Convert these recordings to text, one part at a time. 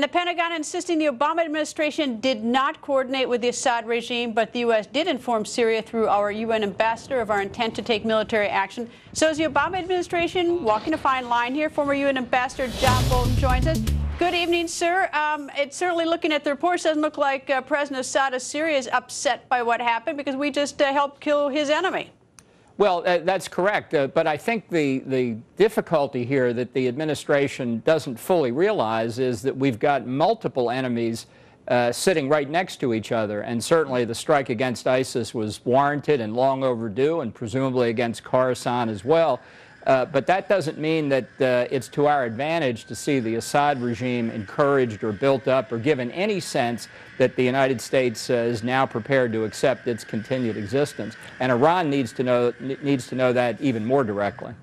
And the Pentagon insisting the Obama administration did not coordinate with the Assad regime, but the U.S. did inform Syria through our UN ambassador of our intent to take military action. So is the Obama administration walking a fine line here? Former UN ambassador John Bolton joins us. Good evening, sir. It's certainly, looking at the reports, doesn't look like President Assad of Syria is upset by what happened, because we just helped kill his enemy. Well, that's correct, but I think the difficulty here that the administration doesn't fully realize is that we've got multiple enemies sitting right next to each other, and certainly the strike against ISIS was warranted and long overdue, and presumably against Khorasan as well. But that doesn't mean that it's to our advantage to see the Assad regime encouraged or built up or given any sense that the United States is now prepared to accept its continued existence. And Iran needs to know that even more directly.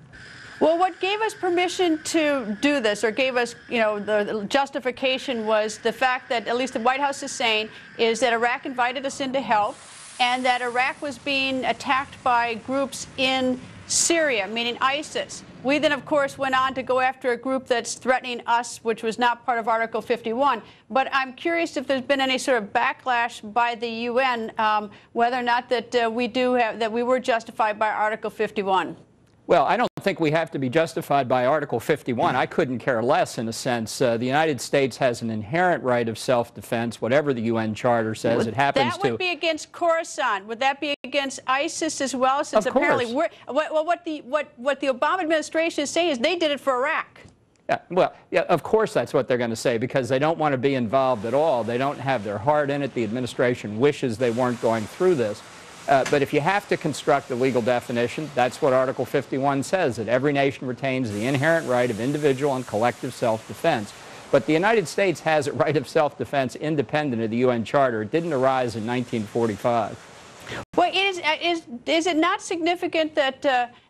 Well, what gave us permission to do this, or gave us, the justification, was the fact that, at least the White House is saying, is that Iraq invited us in to help, and that Iraq was being attacked by groups in Syria, meaning ISIS. We then, of course, went on to go after a group that's threatening us, which was not part of Article 51. But I'm curious if there's been any sort of backlash by the UN, whether or not that we were justified by Article 51. Well, I don't think we have to be justified by Article 51. I couldn't care less, in a sense. The United States has an inherent right of self-defense, whatever the UN Charter says. It happens to. That would be against Khorasan. Would that be against ISIS as well? Since of course. Apparently, what the Obama administration is saying is they did it for Iraq. Yeah, well, yeah, of course that's what they're going to say, because they don't want to be involved at all. They don't have their heart in it. The administration wishes they weren't going through this. But if you have to construct a legal definition, that's what Article 51 says, that every nation retains the inherent right of individual and collective self-defense. But the United States has a right of self-defense independent of the UN Charter. It didn't arise in 1945. Well, is it not significant that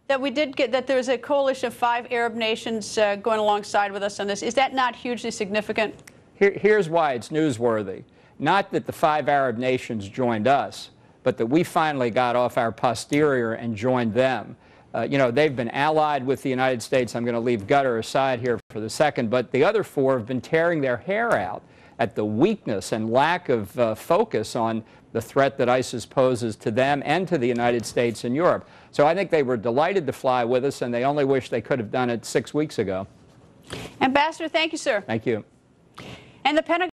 that we did get that there's a coalition of 5 Arab nations going alongside with us on this? Is that not hugely significant? Here's why it's newsworthy. Not that the 5 Arab nations joined us, but that we finally got off our posterior and joined them. They've been allied with the United States. I'm going to leave Qatar aside here for the second, but the other 4 have been tearing their hair out at the weakness and lack of focus on the threat that ISIS poses to them and to the United States and Europe. So I think they were delighted to fly with us, and they only wish they could have done it 6 weeks ago. Ambassador, thank you, sir. Thank you. And the Pentagon